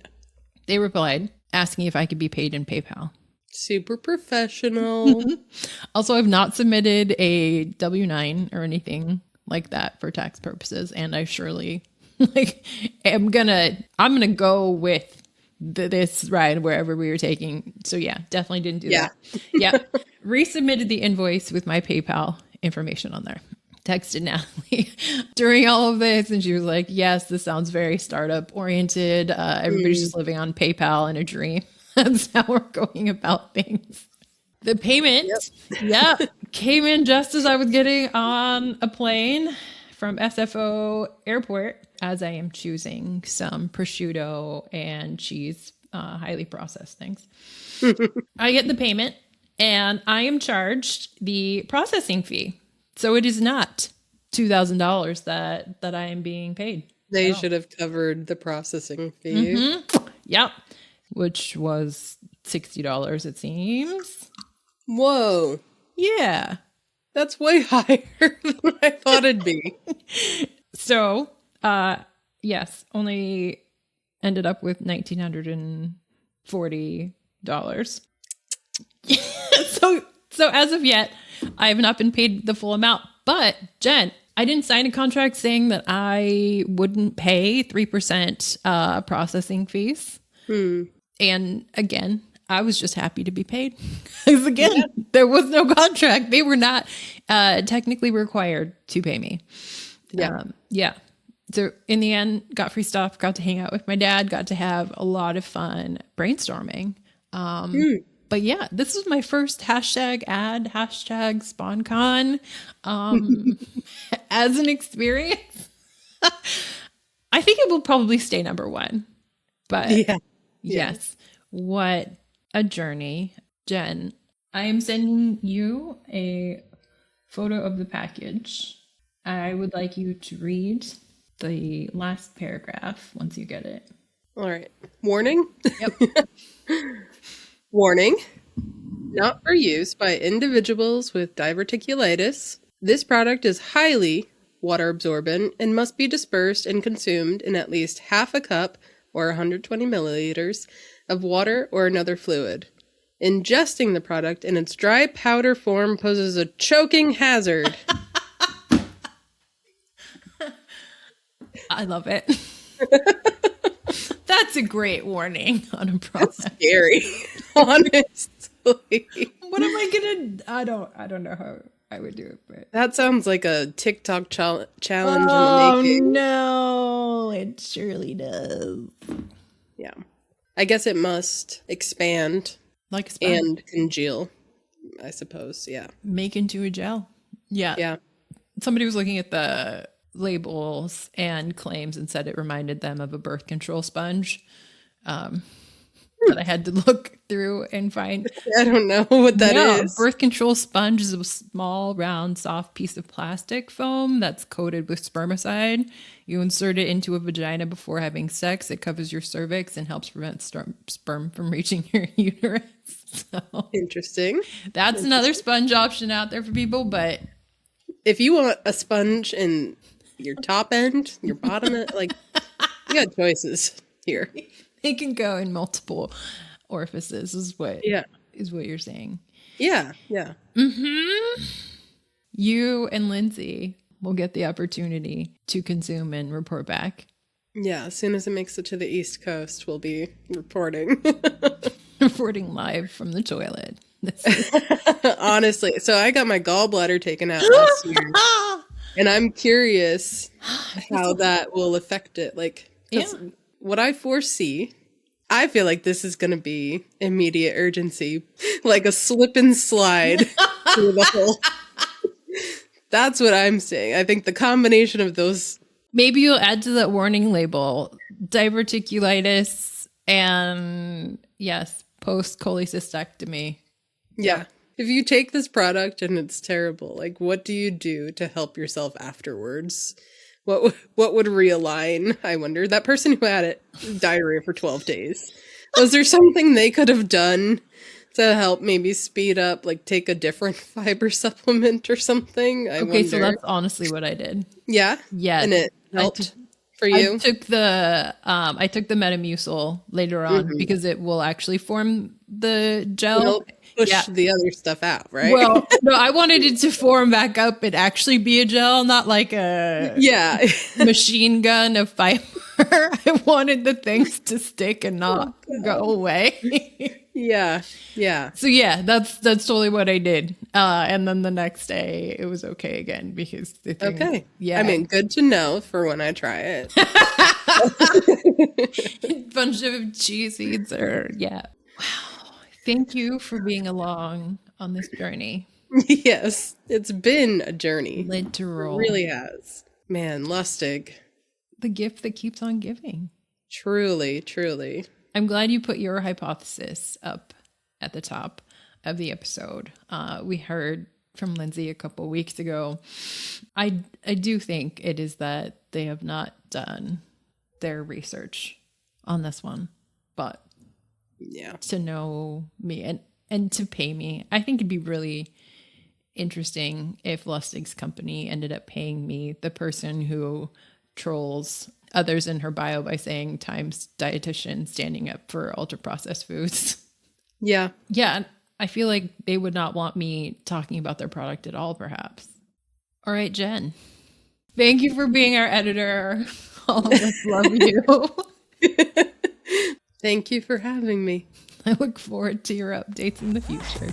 They replied, asking if I could be paid in PayPal. Super professional. Also, I've not submitted a W-9 or anything like that for tax purposes, and I surely I'm gonna go with this ride wherever we were taking. So yeah, definitely didn't do that. Yeah. Resubmitted the invoice with my PayPal information on there. Texted Natalie during all of this, and she was like, yes, this sounds very startup oriented. Everybody's just living on PayPal in a dream. That's how we're going about things. The payment came in just as I was getting on a plane from SFO airport, as I am choosing some prosciutto and cheese, highly processed things. I get the payment, and I am charged the processing fee. So it is not $2,000 that I am being paid. They should have covered the processing fee. Yep. Which was $60, it seems. Whoa. Yeah. That's way higher than I thought it'd be. So, yes, only ended up with $1,940. So as of yet, I have not been paid the full amount. But, Jen, I didn't sign a contract saying that I wouldn't pay 3% processing fees. And again, I was just happy to be paid. Because again, there was no contract. They were not technically required to pay me. So in the end, got free stuff, got to hang out with my dad, got to have a lot of fun brainstorming. But yeah, this was my first #Sponcon as an experience. I think it will probably stay number one. But yes, what a journey. Jen, I am sending you a photo of the package. I would like you to read the last paragraph once you get it. All right. Warning? Yep. Warning. Not for use by individuals with diverticulitis. This product is highly water absorbent and must be dispersed and consumed in at least half a cup or 120 milliliters of water or another fluid. Ingesting the product in its dry powder form poses a choking hazard. I love it. That's a great warning on a product. That's scary. Honest. What am I gonna? I don't know how I would do it, but That sounds like a TikTok challenge oh in the making. no, it surely does. Yeah. I guess it must expand Like a sponge. and congeal, I suppose. Yeah. Make into a gel. Yeah. Yeah. Somebody was looking at the labels and claims and said it reminded them of a birth control sponge. That I had to look through and find. I don't know what that is. Birth control sponge is a small, round, soft piece of plastic foam that's coated with spermicide. You insert it into a vagina before having sex. It covers your cervix and helps prevent sperm from reaching your uterus. So Interesting. that's another sponge option out there for people. But If you want a sponge in your top end, your bottom end, like, you got choices here. it can go in multiple orifices, is what you're saying. Yeah. Yeah. You and Lindsay will get the opportunity to consume and report back. Yeah. As soon as it makes it to the East Coast, we'll be reporting. Reporting live from the toilet. Honestly. So I got my gallbladder taken out last year. And I'm curious how that will affect it. Like, 'cause what I foresee, I feel like this is going to be immediate urgency, like a slip and slide through the hole. That's what I'm saying. I think the combination of those. Maybe you'll add to that warning label diverticulitis and, yes, post-cholecystectomy. Yeah. If you take this product and it's terrible, like, what do you do to help yourself afterwards? What would realign? I wonder. That person who had it, diarrhea for 12 days. Was there something they could have done to help maybe speed up, like take a different fiber supplement or something? I wonder. So that's honestly what I did. Yeah? Yeah. And it helped for you? I took the Metamucil later on because it will actually form the gel. Help push the other stuff out, right? Well, no, I wanted it to form back up and actually be a gel, not like a machine gun of fiber. I wanted the things to stick and not go away. Yeah. So yeah, that's totally what I did. And then the next day it was okay again because the thing. Okay. Yeah. I mean, good to know for when I try it. Bunch of cheese seeds wow. Thank you for being along on this journey. Yes, it's been a journey. Literal. It really has. Man, Lustig. The gift that keeps on giving. Truly, truly. I'm glad you put your hypothesis up at the top of the episode. We heard from Lindsay a couple weeks ago. I do think it is that they have not done their research on this one, but to know me and to pay me, I think it'd be really interesting if Lustig's company ended up paying me, the person who trolls others in her bio by saying Times dietitian standing up for ultra processed foods. Yeah. Yeah. I feel like they would not want me talking about their product at all, perhaps. All right, Jen. Thank you for being our editor. All of us love you. Thank you for having me. I look forward to your updates in the future.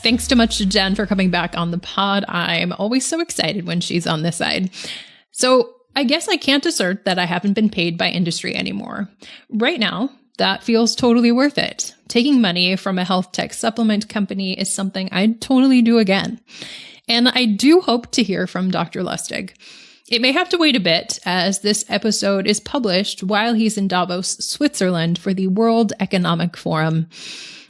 Thanks so much to Jen for coming back on the pod. I'm always so excited when she's on this side. So I guess I can't assert that I haven't been paid by industry anymore. Right now, that feels totally worth it. Taking money from a health tech supplement company is something I'd totally do again. And I do hope to hear from Dr. Lustig. It may have to wait a bit, as this episode is published while he's in Davos, Switzerland for the World Economic Forum.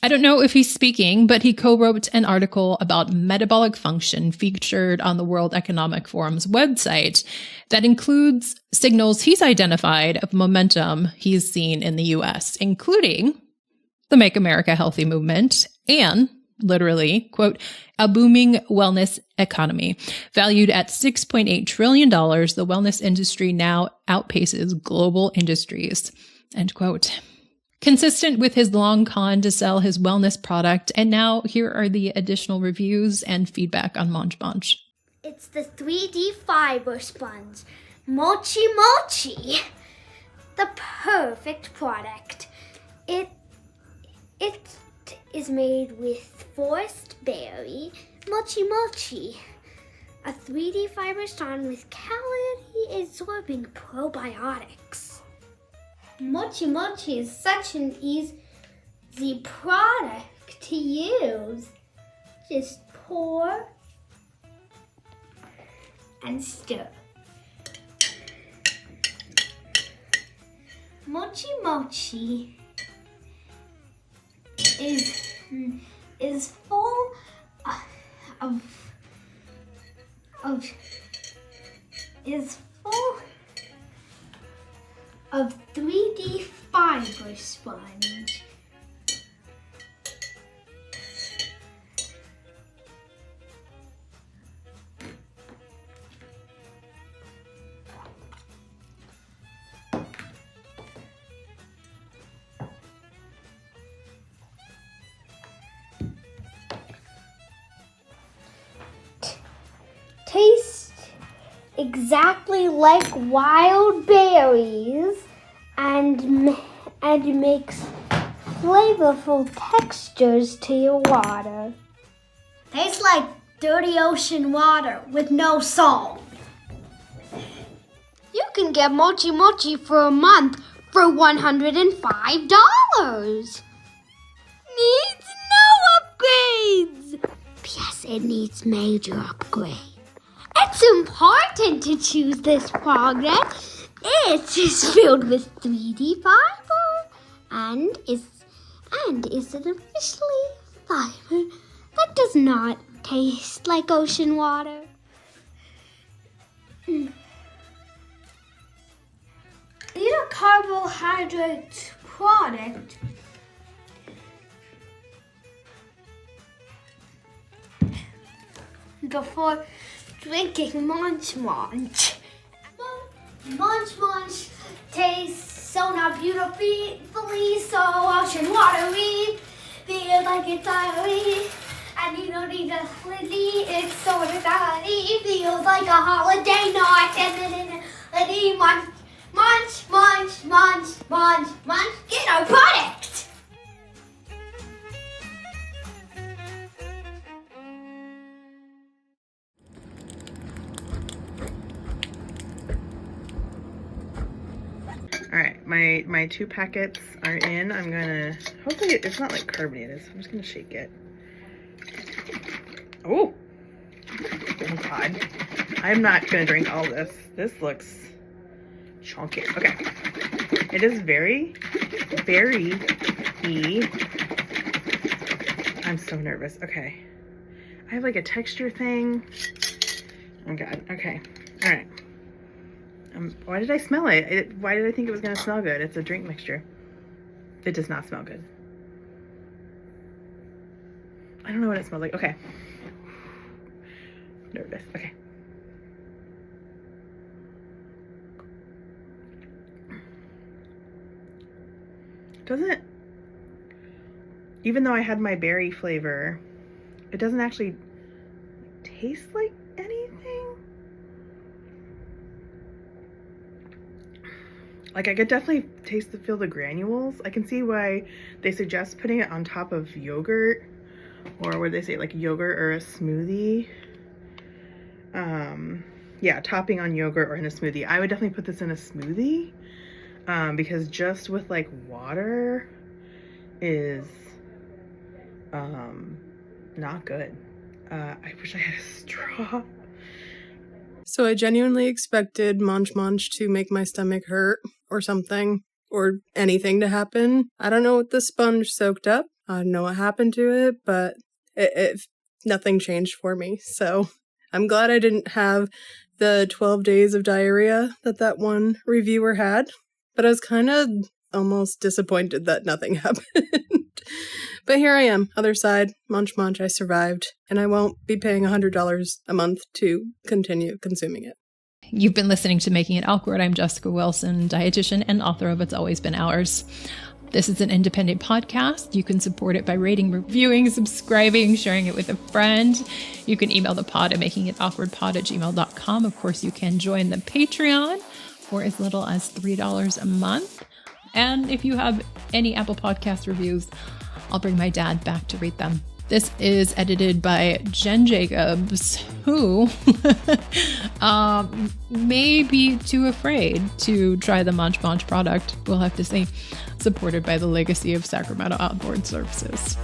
I don't know if he's speaking, but he co-wrote an article about metabolic function featured on the World Economic Forum's website that includes signals he's identified of momentum he's seen in the US, including the Make America Healthy movement and, literally, quote, a booming wellness economy. Valued at $6.8 trillion, the wellness industry now outpaces global industries, end quote. Consistent with his long con to sell his wellness product, and now here are the additional reviews and feedback on Monch. It's the 3D fiber sponge. Mochi Mochi. The perfect product. It is made with forest berry mochi, a 3D fiber strand with calorie-absorbing probiotics. Mochi is such an easy product to use. Just pour and stir. Mochi is full of 3D fiber sponge. Tastes exactly like wild berries and makes flavorful textures to your water. Tastes like dirty ocean water with no salt. You can get mochi for a month for $105. Needs no upgrades. Yes, it needs major upgrades. It's important to choose this product. It is filled with 3D fiber and is an officially fiber that does not taste like ocean water. These are carbohydrate products. Before drinking Monch. Monch tastes so not beautifully, so ocean watery. Feel like it's diary, and you don't need a lily. It's so dirty. Feels like a holiday, not a Monch. Get our product. All right, my 2 packets are in. I'm gonna, hopefully it's not like carbonated, so I'm just gonna shake it. Oh God. I'm not gonna drink all this. This looks chunky. Okay. It is very berry-y. I'm so nervous. Okay. I have like a texture thing. Oh God. Okay. All right. Why did I smell it? Why did I think it was going to smell good? It's a drink mixture. It does not smell good. I don't know what it smells like. Okay. Nervous. Okay. Doesn't, even though I had my berry flavor, it doesn't actually taste like anything. Like, I could definitely feel the granules. I can see why they suggest putting it on top of yogurt, or where they say like yogurt or a smoothie. Yeah, topping on yogurt or in a smoothie. I would definitely put this in a smoothie, because just with like water is not good. I wish I had a straw. So I genuinely expected Monch to make my stomach hurt or something, or anything to happen. I don't know what the sponge soaked up. I don't know what happened to it, but nothing changed for me. So I'm glad I didn't have the 12 days of diarrhea that one reviewer had. But I was kind of almost disappointed that nothing happened. But here I am, other side, Monch, I survived, and I won't be paying $100 a month to continue consuming it. You've been listening to Making It Awkward. I'm Jessica Wilson, dietitian and author of It's Always Been Ours. This is an independent podcast. You can support it by rating, reviewing, subscribing, sharing it with a friend. You can email the pod at makingitawkwardpod@gmail.com. Of course, you can join the Patreon for as little as $3 a month. And if you have any Apple Podcast reviews, I'll bring my dad back to read them. This is edited by Jen Jacobs, who may be too afraid to try the Monch product. We'll have to see. Supported by the Legacy of Sacramento Outboard Services.